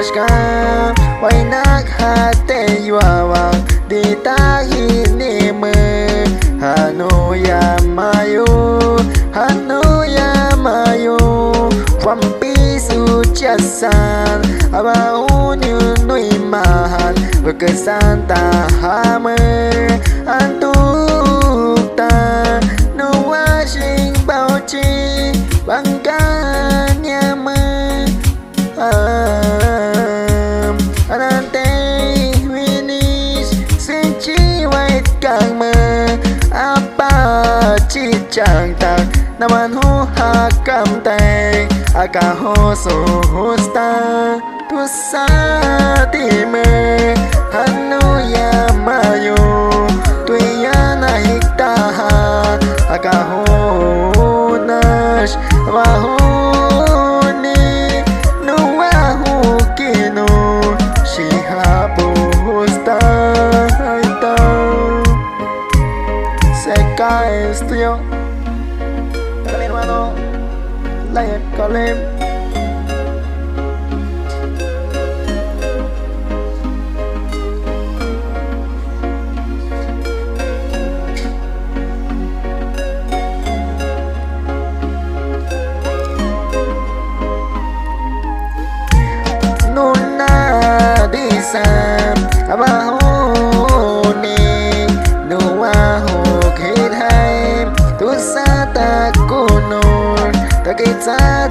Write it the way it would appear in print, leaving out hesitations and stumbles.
Nashka Wainak hate yuawang ditat hinime Hanoya mayo Wampisu chasan Abahun nui mahan Berkesan tahame Antukta Nuwat sing bauci Bangkanya Anante winis Senci wait Jagme Apa cicang tak Naman hu hakam teng Akaho suhusta Tusatime Hanuya mayo Tuya naik tahan Akaho nash Wahuni Nuwahu kinu Shihabu husta Haita Seca estudio Para mi hermano Lion Colem Nuna disam Abahuni Nuwahu kidhaim Tusata kunur Takit sa